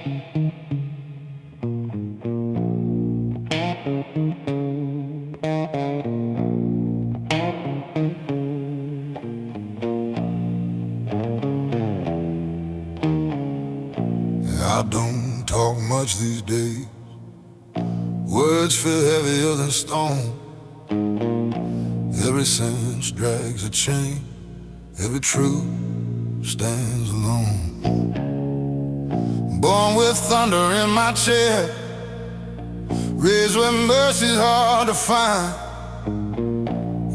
I don't talk much these days. Words feel heavier than stone. Every sentence drags a chain. Every truth stands alone. Born with thunder in my chest, raised where mercy's hard to find.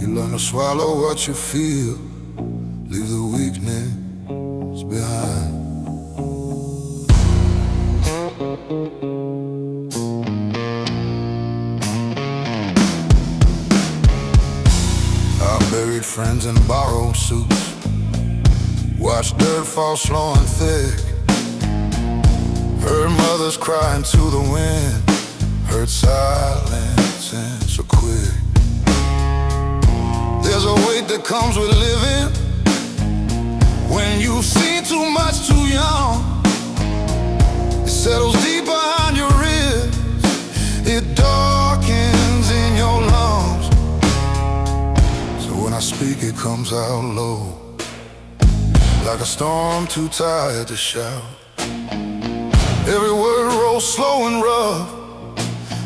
You learn to swallow what you feel, leave the weakness behind. I buried friends in borrowed suits, watched dirt fall slow and thick, heard mothers crying to the wind, heard silence and so quick. There's a weight that comes with living when you've seen too much too young. It settles deep behind your ribs, it darkens in your lungs. So when I speak, it comes out low, like a storm too tired to shout. Every word rolls slow and rough,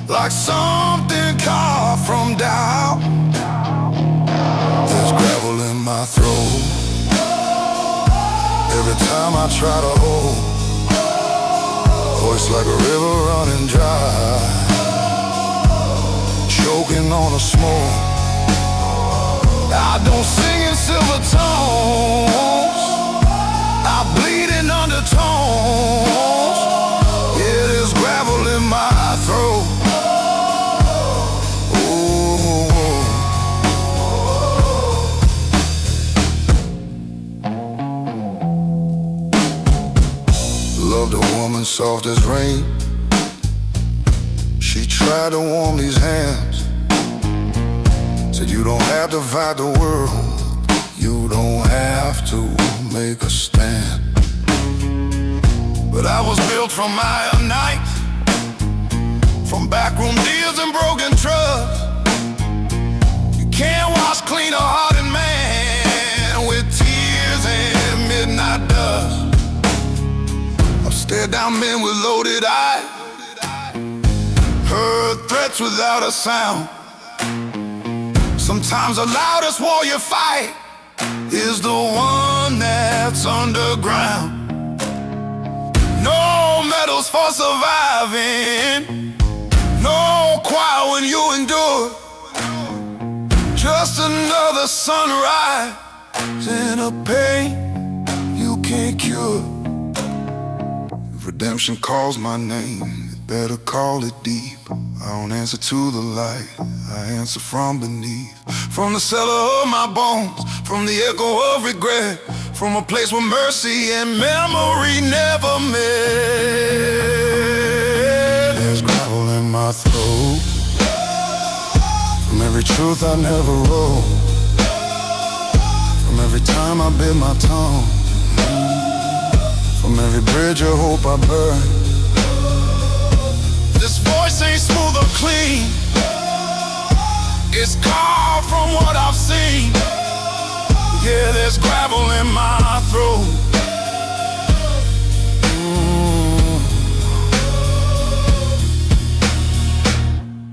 like something carved from doubt. There's gravel in my throat every time I try to hold. Voice like a river running dry, choking on the smoke. I don't sing in silver tones, I bleed in undertones. Yeah, there's gravel in my throat. Loved a woman soft as rain. She tried to warm these hands, said you don't have to fight the world, you don't have to make a stand. But I was built from iron nights, from backroom deals and broken trusts. You can't wash clean a hardened man with tears and midnight dust. I've stared down men with loaded eyes, heard threats without a sound. Sometimes the loudest war you fight is the one that's underground. No medals for surviving, no choir when you endure, just another sunrise in a pain you can't cure. If redemption calls my name, it better call it deep. I don't answer to the light, I answer from beneath. From the cellar of my bones, from the echo of regret, from a place where mercy and memory never met. There's gravel in my throat from every truth I never wrote, from every time I bit my tongue, from every bridge of hope I burned. This voice ain't smooth or clean, it's carved from what I've seen. Yeah, there's gravel in my throat.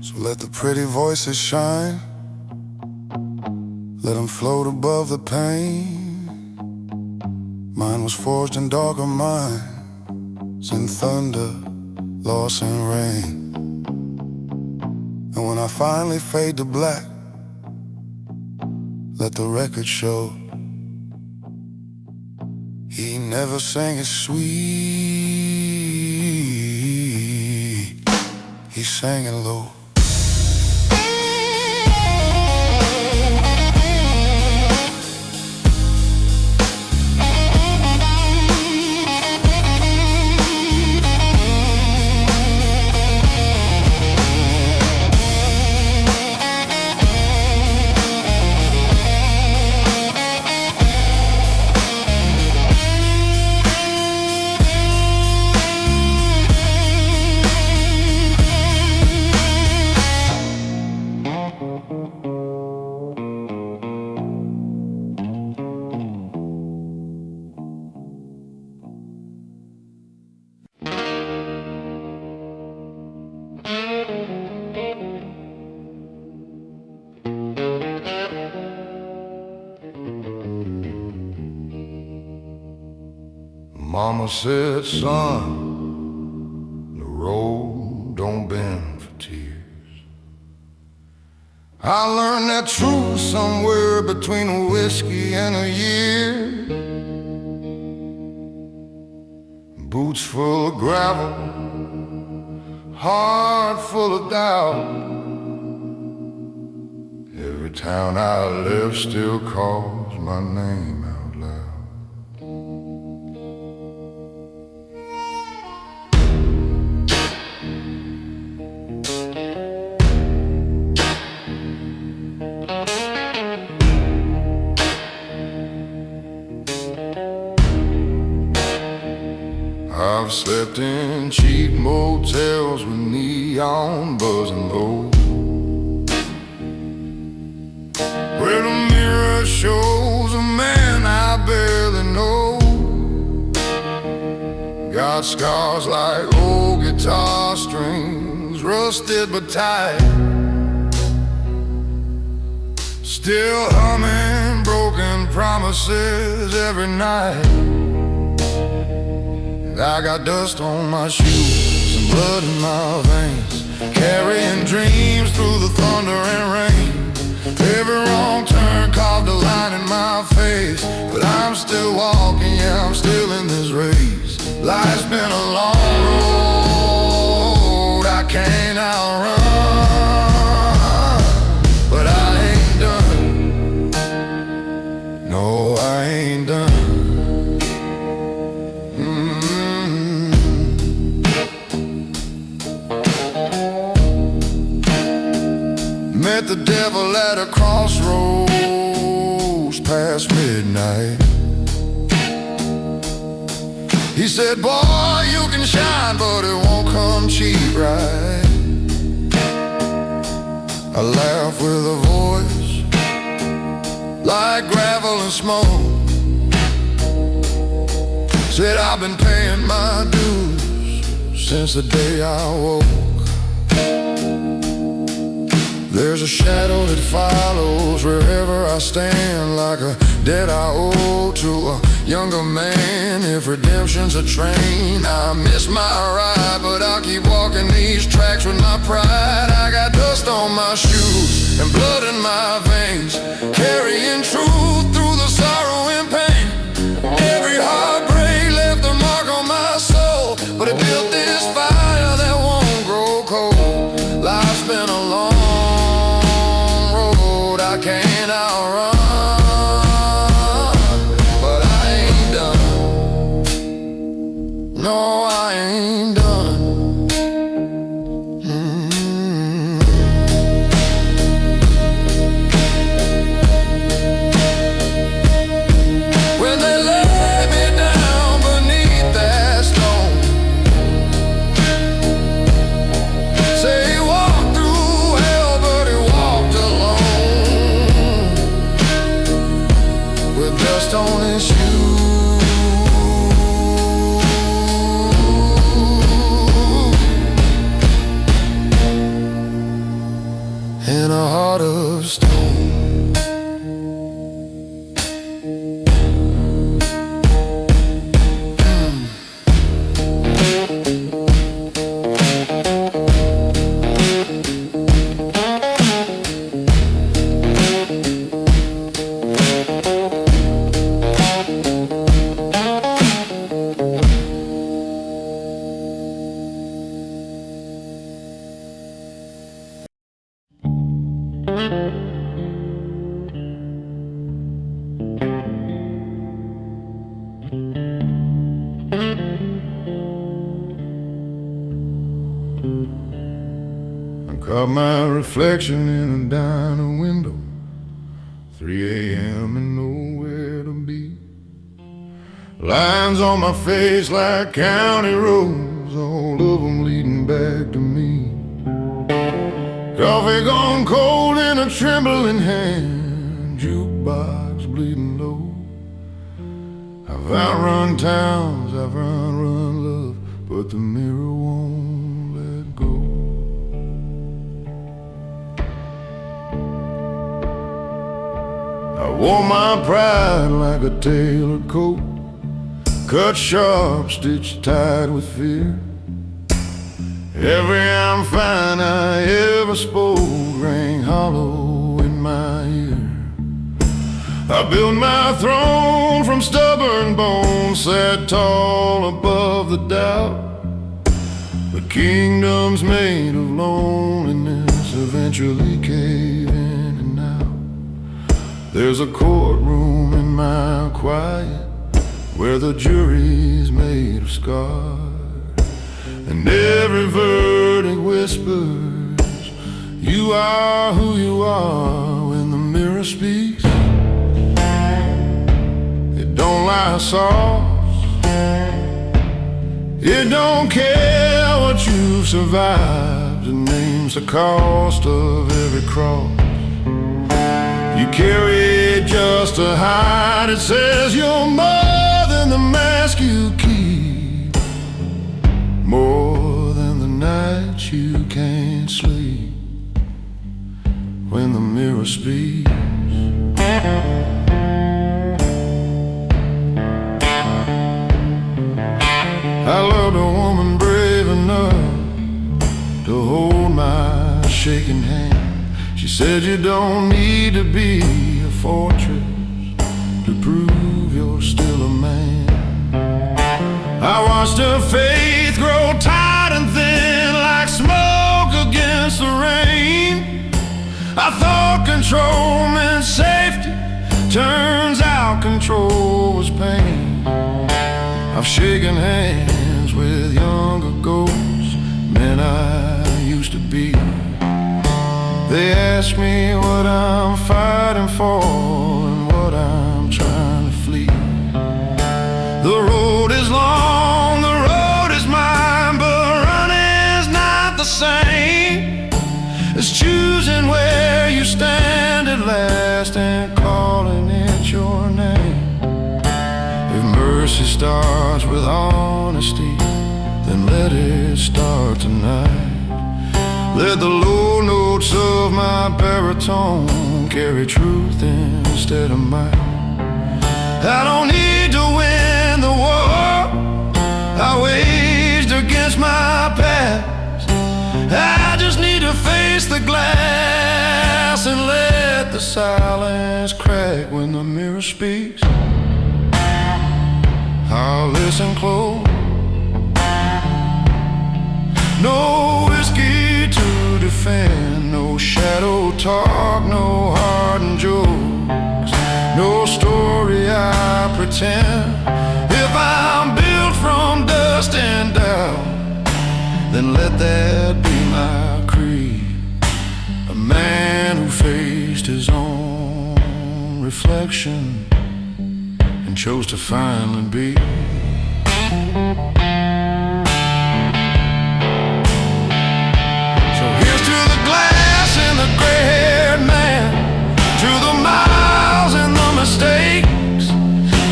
So let the pretty voices shine, let them float above the pain. Mine was forged in darker minds, in thunder, loss and rain. And when I finally fade to black, let the record show he never sang it sweet, he sang it low. Mama said, son, the road don't bend for tears. I learned that truth somewhere between a whiskey and a year. Boots full of gravel, heart full of doubt. Every town I left still calls my name out loud. I've slept in cheap motels with neon buzzing low, where the mirror shows a man I barely know. Got scars like old guitar strings, rusted but tight. Still humming broken promises every night. I got dust on my shoes, some blood in my veins, carrying dreams through the thunder and rain. Every wrong turn carved a line in my face, but I'm still walking, yeah, I'm still in this race. Life's been a long road I can't outrun, but I ain't done. No, I ain't done. Met the devil at a crossroads past midnight. He said, boy, you can shine, but it won't come cheap, right? I laughed with a voice like gravel and smoke. Said, I've been paying my dues since the day I woke. There's a shadow that follows wherever I stand, like a debt I owe to a younger man. If redemption's a train, I miss my ride, but I'll keep walking these tracks with my pride. I got dust on my shoes and blood in my veins, carrying truth through the sorrow and pain. Every heartbreak left a mark on my soul, but it built this fire that won't grow cold. Life's been a long I can't outrun, but I ain't done. No, I ain't done. When they lay me down beneath that stone, say he walked through hell, but he walked alone. Dust on his shoes and a heart of stone. Caught my reflection in a diner window, 3 a.m. and nowhere to be. Lines on my face like county roads, all of them leading back to me. Coffee gone cold in a trembling hand, jukebox bleeding low. I've outrun towns, I've outrun love, but the mirror won't let go. I wore my pride like a tailored coat, cut sharp, stitched tight with fear. Every I'm fine I ever spoke rang hollow in my ear. I built my throne from stubborn bones, sat tall above the doubt. But kingdoms made of loneliness eventually cave in and out. There's a courtroom in my quiet where the jury's made of scars, and every verdict whispers, you are who you are. When the mirror speaks, it don't lie soft. It don't care what you've survived. It names the cost of every cross you carry just to hide. It says you're more than the mask you keep, more than the nights you can't sleep. When the mirror speaks, I loved a woman brave enough to hold my shaking hand. She said you don't need to be a fortress to prove you're still a man. I watched her faith grow tight and thin like smoke against the rain. I thought control meant safety, turns out control was pain. I've shaken hands with younger ghosts, men I used to be. They ask me what I'm fighting for and what I'm trying to flee. The road is long, the road is mine, but running's not the same as choosing where you stand at last and calling it your name. If mercy starts with honesty, then let it start tonight. Let the low notes of my baritone carry truth instead of might. I don't need to win the war I waged against my past. I just need to face the glass and let the silence crack. When the mirror speaks, I'll listen close. No whiskey to defend, no shadow talk, no hardened jokes, no story I pretend. If I'm built from dust and doubt, then let that be my creed. A man who faced his own reflection and chose to finally be. Gray-haired man, to the miles and the mistakes,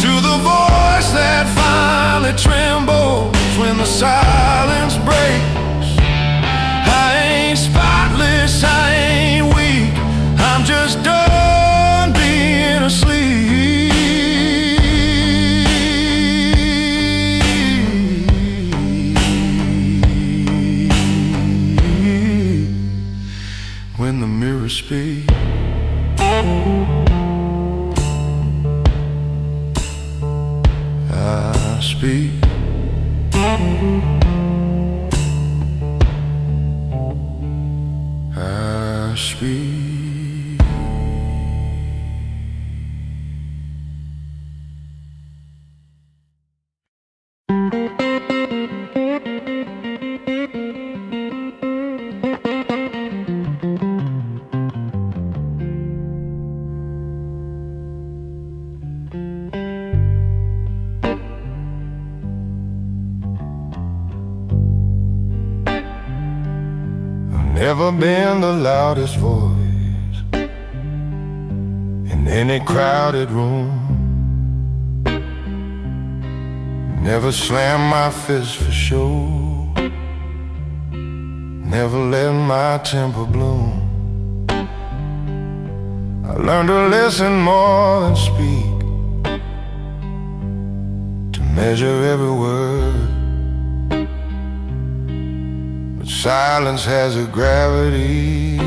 to the voice that finally trembles when the silence breaks. I ain't spotless, I ain't weak, I'm just done being asleep. When the mirror speaks, I speak. I speak. Never been the loudest voice in any crowded room. Never slammed my fist for show. Never let my temper bloom. I learned to listen more than speak, to measure every word, but silence has a gravity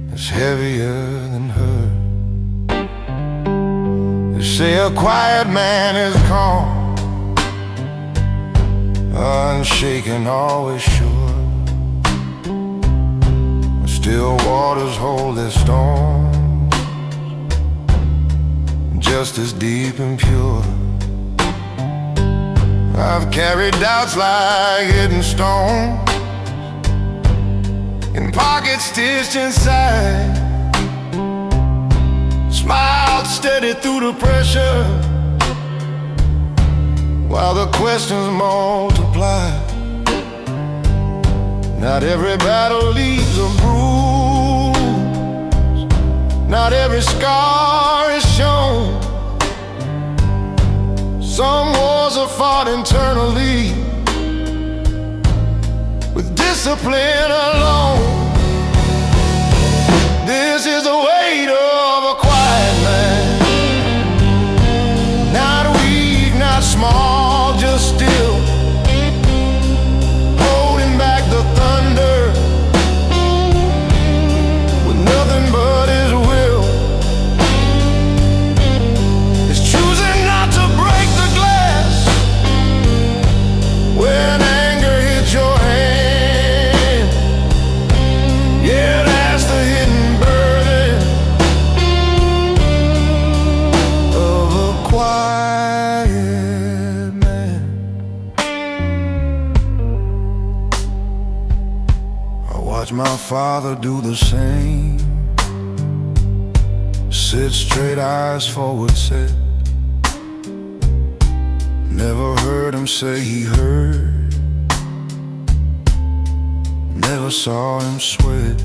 that's heavier than hurt. They say a quiet man is calm, unshaken, always sure, but still waters hold their storms, just as deep and pure. I've carried doubts like hidden stones in pockets stitched inside, smiled steady through the pressure while the questions multiply. Not every battle leaves a bruise, not every scar is shown. Some wars are fought internally with discipline alone. This is the weight of a quiet man, not weak, not small, just still, holding back the thunder with nothing but his will. It's choosing not to break the glass when anger hits your hand. Yeah, that's the hidden burden of a quiet man. I watch my father do the same, sit straight, eyes forward set. Never heard him say he heard, never saw him sweat.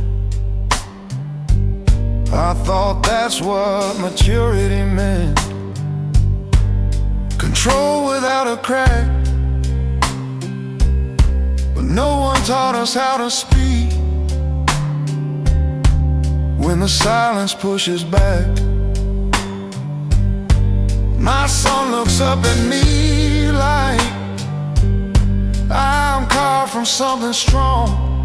I thought that's what maturity meant, control without a crack. But no one taught us how to speak when the silence pushes back. My son looks up at me like I'm carved from something strong,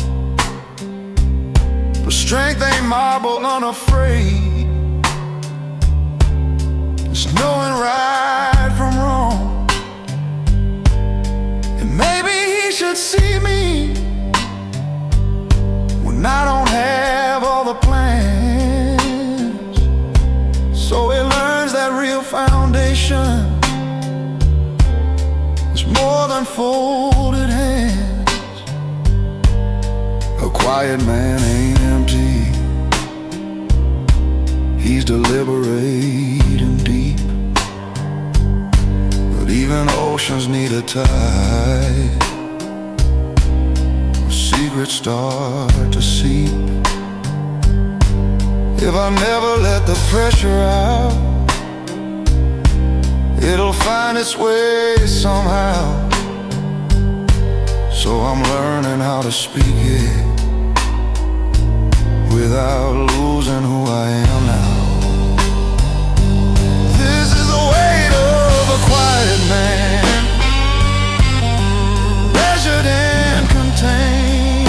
but strength ain't marble, unafraid. It's knowing right from wrong. And maybe he should see me when I don't have all the plans, so he learns that real foundation is more than folded hands. A quiet man ain't empty, he's deliberate and deep. But even oceans need a tide, secrets start to seep. If I never let the pressure out, it'll find its way somehow. So I'm learning how to speak it without losing who I am now. This is the weight of a quiet man, measured and contained,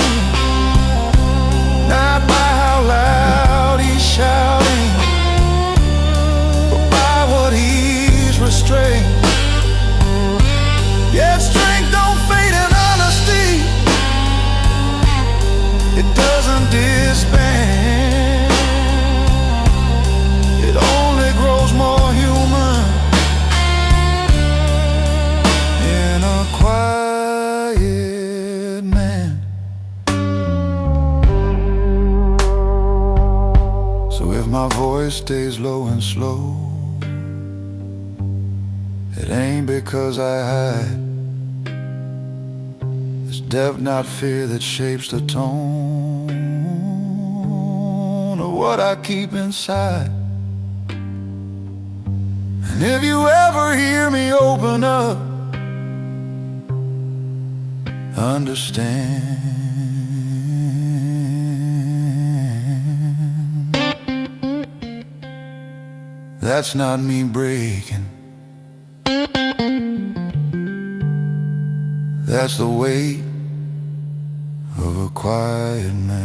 not by how loud he's shouting, but by what he's restrained. Yet strength don't fade in honesty, it doesn't disband, it only grows more human in a quiet man. So if my voice stays low and slow, it ain't because I hide. It's depth, not fear, that shapes the tone of what I keep inside. And if you ever hear me open up, understand that's not me breaking, That's the weight of a quiet man.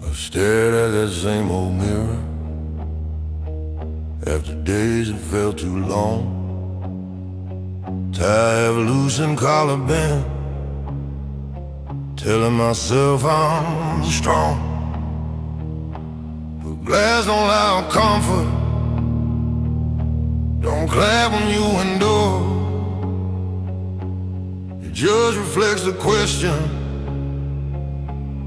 I stared at that same old mirror after days that felt too long. Tired of losing collar band, telling myself I'm strong. But glass don't allow comfort, don't clap when you endure. It just reflects the question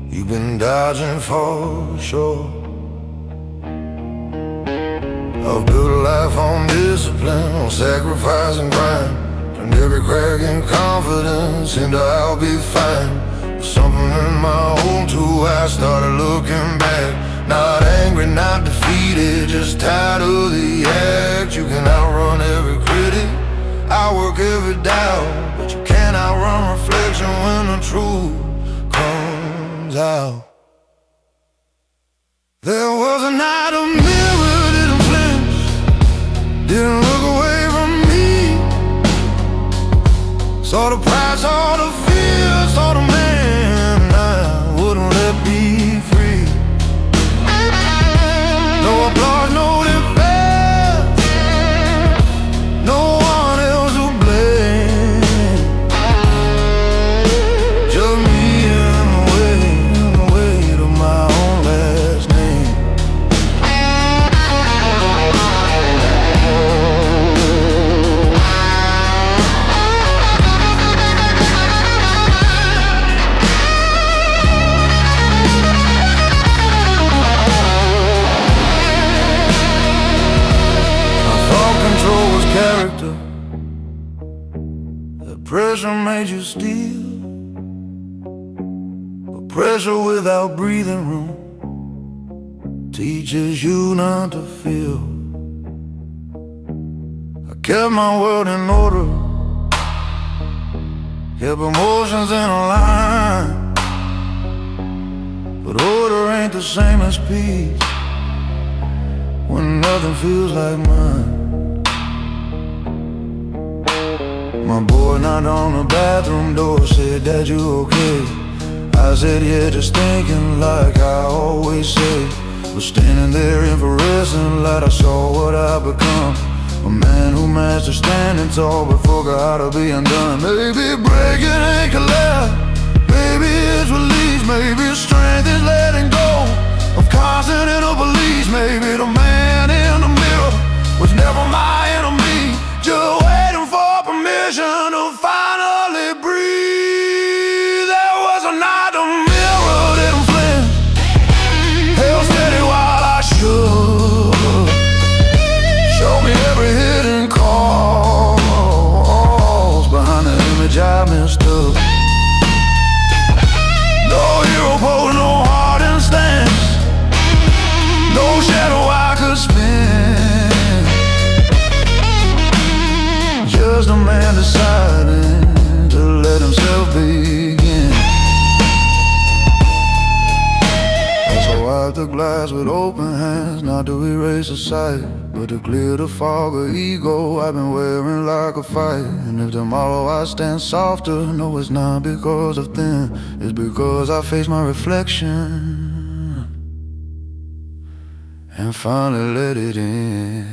you've been dodging for sure. I've built a life on discipline, on sacrifice and grind. Turned every crack in confidence into I'll be fine. But something in my own too, I started looking back. Not angry, not defeated, just tired of the act. You can outrun every critic, outwork every doubt, but you can't outrun reflection when the truth comes out. There was a night a mirror didn't flinch, didn't look away from me. Saw the pride, saw the fear, saw the man I wouldn't let be free. No applause, no defense, no one else to blame, just me and the weight of my own last name. I thought control was character, that pressure made you steal. But pressure without breathing room teaches you not to feel. I kept my world in order, kept emotions in a line. But order ain't the same as peace when nothing feels like mine. My boy knocked on the bathroom door, said, "Dad, you okay?" I said, "Yeah, just thinking like I always say." Was standing there in fluorescent light, I saw what I become. A man who mastered standing tall but forgot how to be undone. Maybe breaking ain't collapse, maybe it's release, maybe strength is letting go of constant inner beliefs. Maybe the man in the mirror was never my enemy, just waiting for permission to finally breathe. There was a night the mirror didn't flinch, held steady while I shook. Showed me every hidden cause behind the image I mistook. No hero pose, no hardened stance, no shadow I could spin. Just a man deciding to let himself begin. So I wiped the glass with open hands, not to erase the sight, but to clear the fog of ego I've been wearing like a fight. And if tomorrow I stand softer, no, it's not because of thin, it's because I face my reflection and finally let it in.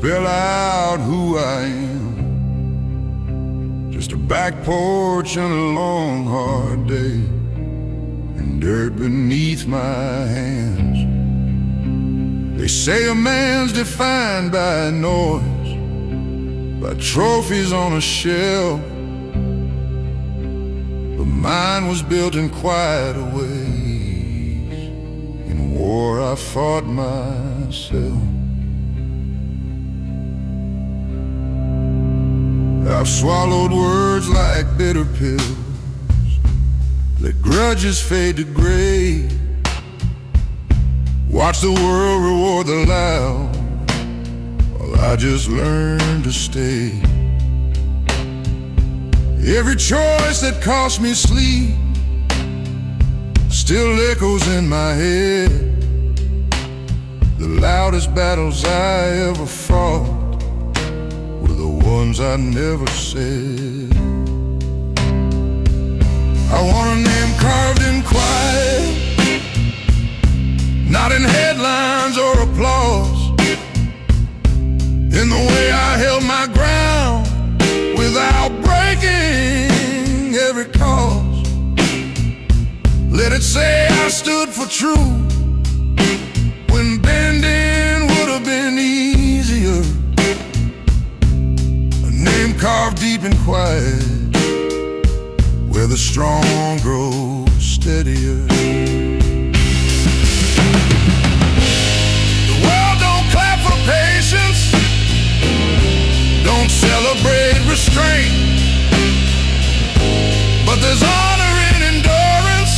spell out who I am. Just a back porch and a long hard day, and dirt beneath my hands. They say a man's defined by noise, by trophies on a shelf, but mine was built in quieter ways. In war I fought myself. I've swallowed words like bitter pills, let grudges fade to gray, watch the world reward the loud, while I just learned to stay. Every choice that cost me sleep still echoes in my head. The loudest battles I ever fought were the ones I never said. I want a name carved in quiet, not in headlines or applause, in the way I held my ground without breaking every cause. Let it say I stood for truth when bending would have been easier. A name carved deep and quiet, where the strong grow steadier. The world don't clap for patience, don't celebrate restraint, but there's honor in endurance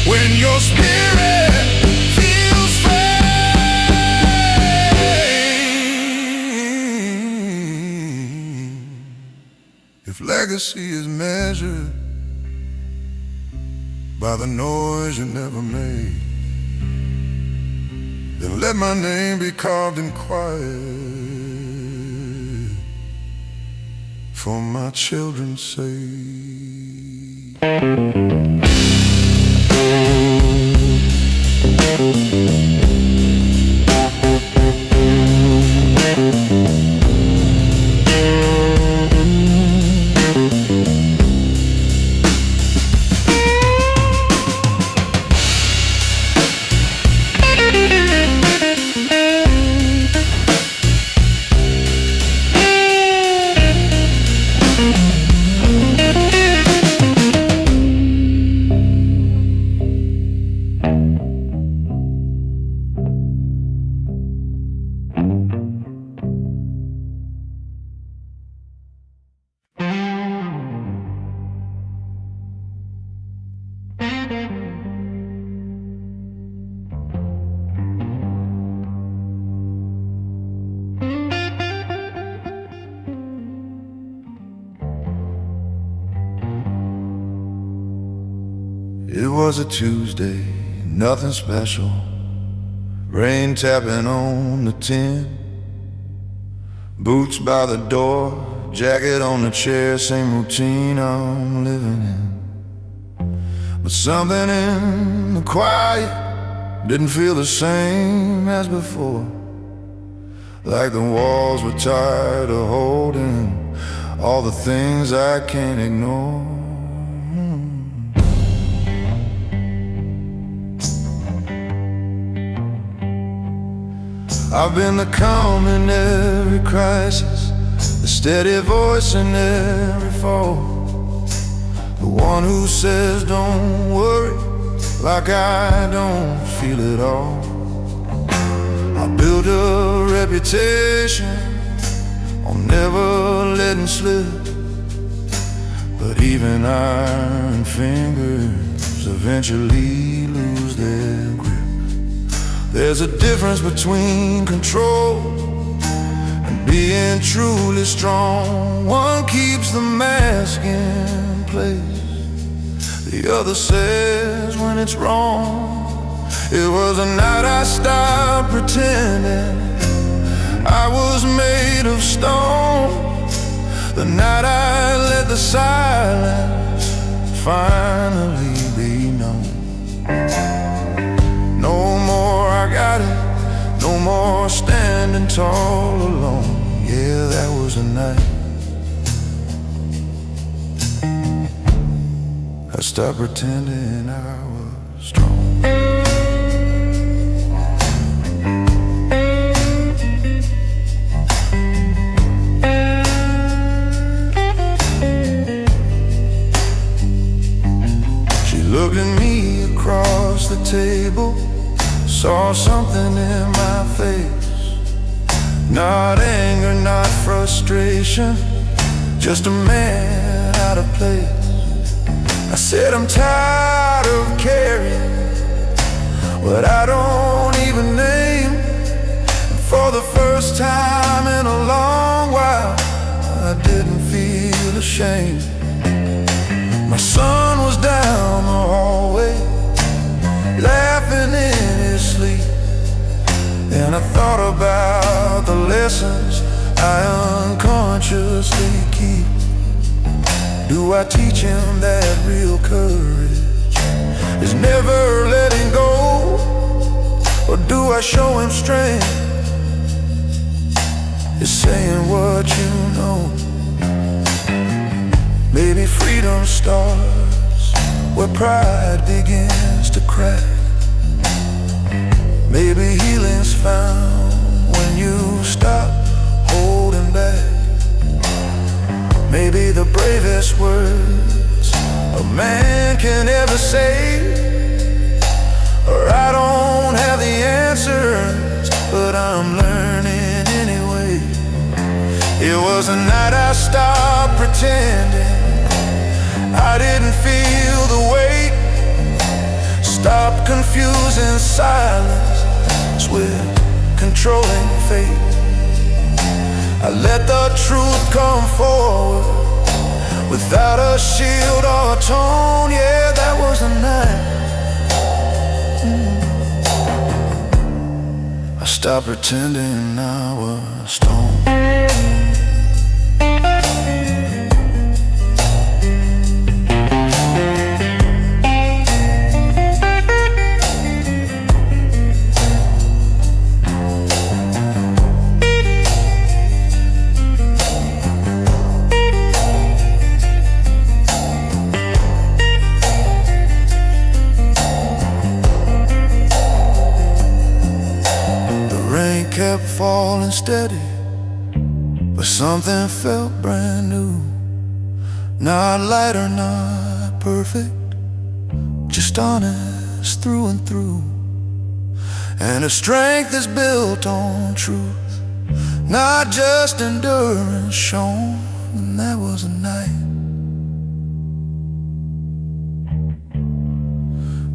when your spirit feels faint. If legacy is measured by the noise you never made, then let my name be carved in quiet for my children's sake. It was a Tuesday, nothing special, rain tapping on the tin, boots by the door, jacket on the chair, same routine I'm living in. But something in the quiet didn't feel the same as before, like the walls were tired of holding all the things I can't ignore. I've been the calm in every crisis, the steady voice in every fall, the one who says don't worry, like I don't feel it all. I built a reputation on never letting slip, but even iron fingers eventually lose their grip. There's a difference between control and being truly strong. One keeps the mask in place, the other says when it's wrong. It was a night I stopped pretending I was made of stone, the night I let the silence finally be known. No more I got it, no more standing tall alone. Yeah, that was a night I stopped pretending I was strong. She looked at me across the table, saw something in my face. Not anger, not frustration, just a man out of place. I said I'm tired of carrying what I don't even name. And for the first time in a long while, I didn't feel ashamed. My son was down the hallway, laughing in his sleep. And I thought about the lessons I unconsciously keep. Do I teach him that real courage is never letting go? Or do I show him strength is saying what you know? Maybe freedom starts where pride begins to crack. Maybe healing's found when you stop holding back. Maybe the bravest words a man can ever say or I don't have the answers, but I'm learning anyway. It was a night I stopped pretending I didn't feel the weight. Stop confusing silence with controlling fate. I let the truth come forward without a shield or a tone. Yeah, that was the night I stopped pretending I was stoned. Kept falling steady, but something felt brand new. Not light or not perfect, just honest through and through. And her strength is built on truth, not just endurance shown. And that was a night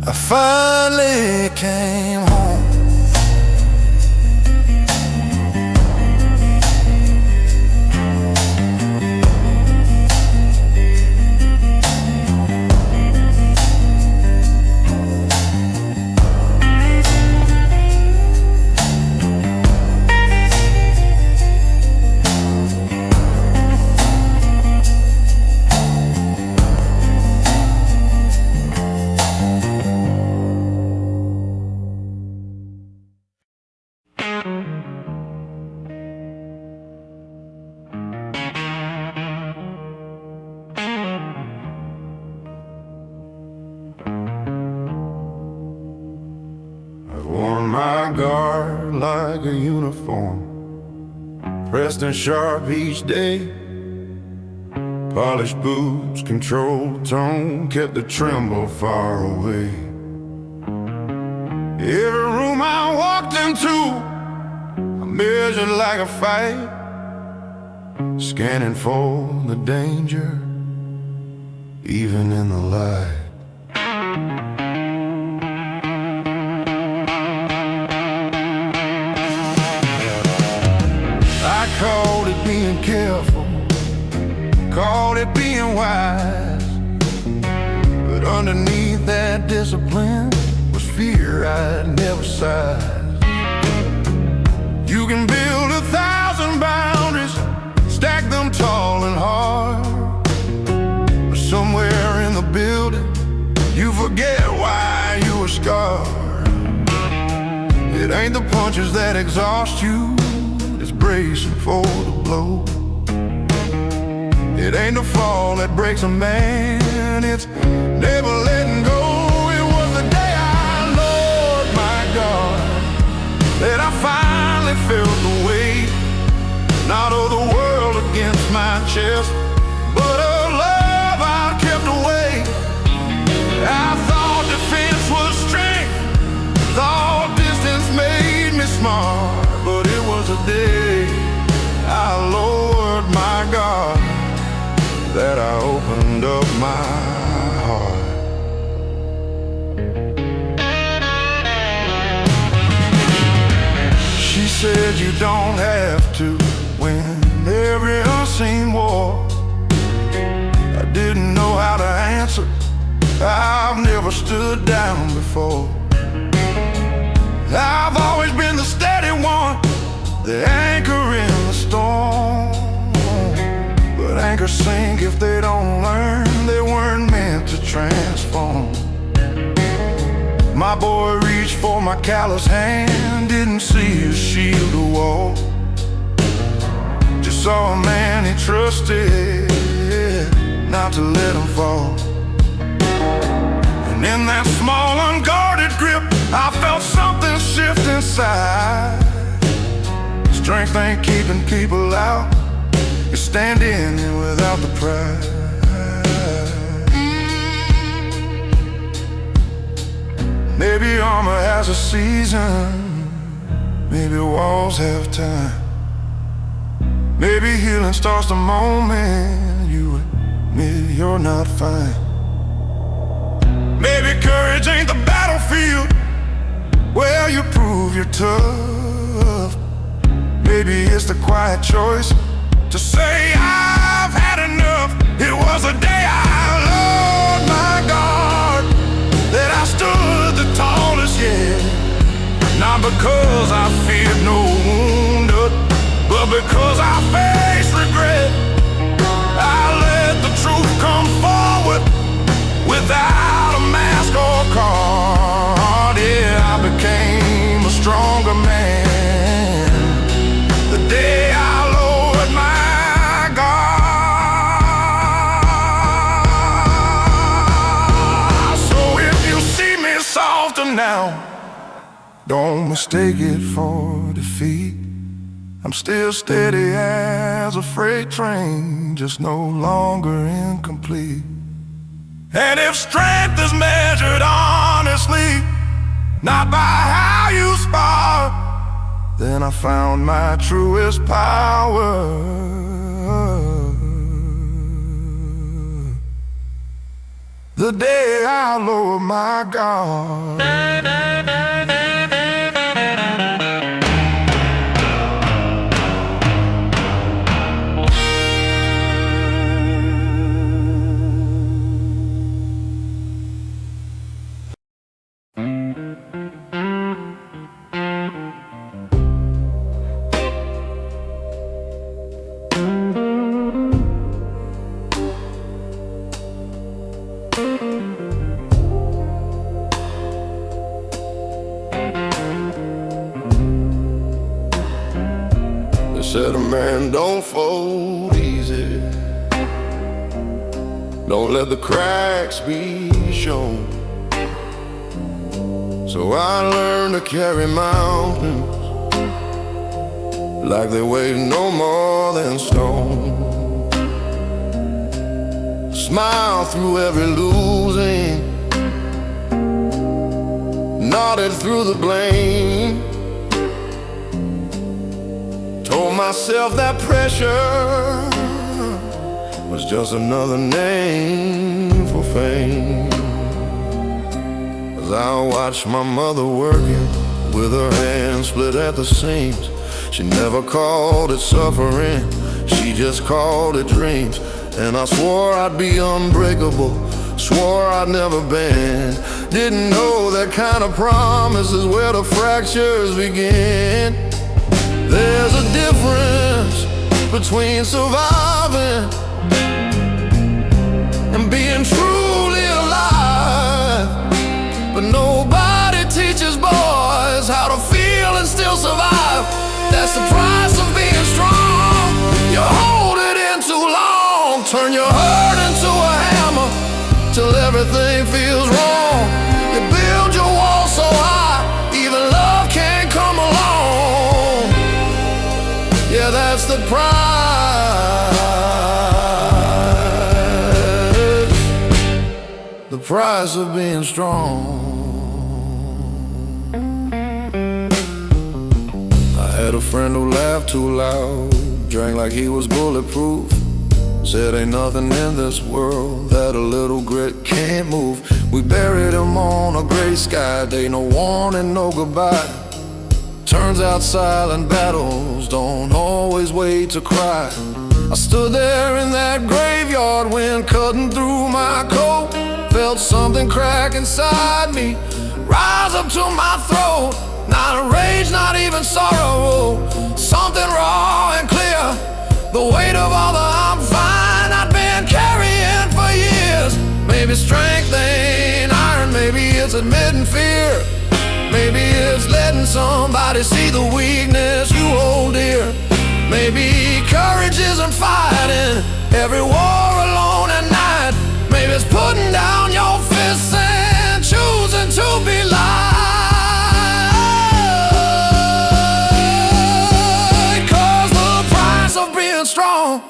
I finally came home. My guard like a uniform, pressed and sharp each day. Polished boots, controlled tone, kept the tremble far away. Every room I walked into, I measured like a fight, scanning for the danger, even in the light. I called it being careful, called it being wise, but underneath that discipline was fear I'd never sized. You can build 1,000 boundaries, stack them tall and hard, but somewhere in the building you forget why you were scarred. It ain't the punches that exhaust you, it's bracing for the blow. It ain't the fall that breaks a man, it's never letting go. It was the day I, Lord my God, that I finally felt the weight, not of the world against my chest, but a love I kept away. I thought defense was strength, thought distance made me smart, but it was a day I, Lord my God, that I opened up my heart. She said you don't have to win every unseen war. I didn't know how to answer, I've never stood down before. I've always been the steady one, the anchor in the storm. But anchors sink if they don't learn, they weren't meant to transform. My boy reached for my callous hand, didn't see a shield or wall, just saw a man he trusted, not to let him fall. And in that small unguarded grip, I felt something shift inside. Strength ain't keeping people out, you're standing in without the pride. Maybe armor has a season, maybe walls have time, maybe healing starts the moment you admit you're not fine. Maybe courage ain't the battlefield where you prove you're tough. Maybe it's the quiet choice to say I've had enough. It was a day I, Lord my God, that I stood the tallest yet. Not because I feared no wounded, but because I faced regret. I let the truth come forward without a mask or card. Yeah, I became a stronger man the day I lowered my guard. So if you see me softer now, don't mistake it for defeat. I'm still steady as a freight train, just no longer incomplete. And if strength is measured honestly, not by how you spar, then I found my truest power the day I lowered my guard. Said a man don't fold easy, don't let the cracks be shown. So I learned to carry mountains like they weigh no more than stone. Smile through every losing, nodded through the blame. Told myself that pressure was just another name for fame. As I watched my mother working with her hands split at the seams, she never called it suffering, she just called it dreams. And I swore I'd be unbreakable, swore I'd never bend. Didn't know that kind of promise is where the fractures begin. There's a difference between surviving and being truly alive. But nobody teaches boys how to feel and still survive. That's the price of being that's the price of being strong. I had a friend who laughed too loud, drank like he was bulletproof, said ain't nothing in this world that a little grit can't move. We buried him on a gray sky day, no warning, no goodbye. Turns out silent battles don't always wait to cry. I stood there in that graveyard, wind cutting through my coat. Felt something crack inside me, rise up to my throat. Not a rage, not even sorrow, something raw and clear. The weight of all the I'm fine I'd been carrying for years. Maybe strength ain't iron, maybe it's admitting fear. Maybe it's letting somebody see the weakness you hold dear. Maybe courage isn't fighting every war alone at night. Maybe it's putting down your fists and choosing to be light. 'Cause the price of being strong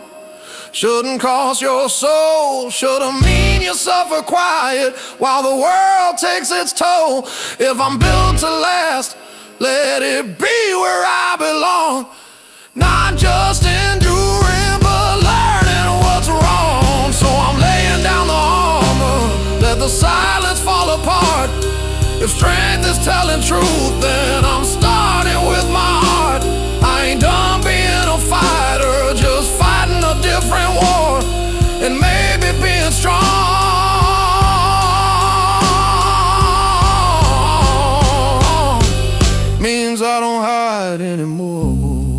shouldn't cost your soul, shouldn't mean you suffer quiet while the world takes its toll. If I'm built to last, let it be where I belong. Not just enduring, but learning what's wrong. So I'm laying down the armor, let the silence fall apart. If strength is telling truth, then I'm starting with my heart. I ain't done being a fighter, just fighting a different war. And maybe being strong means I don't hide anymore.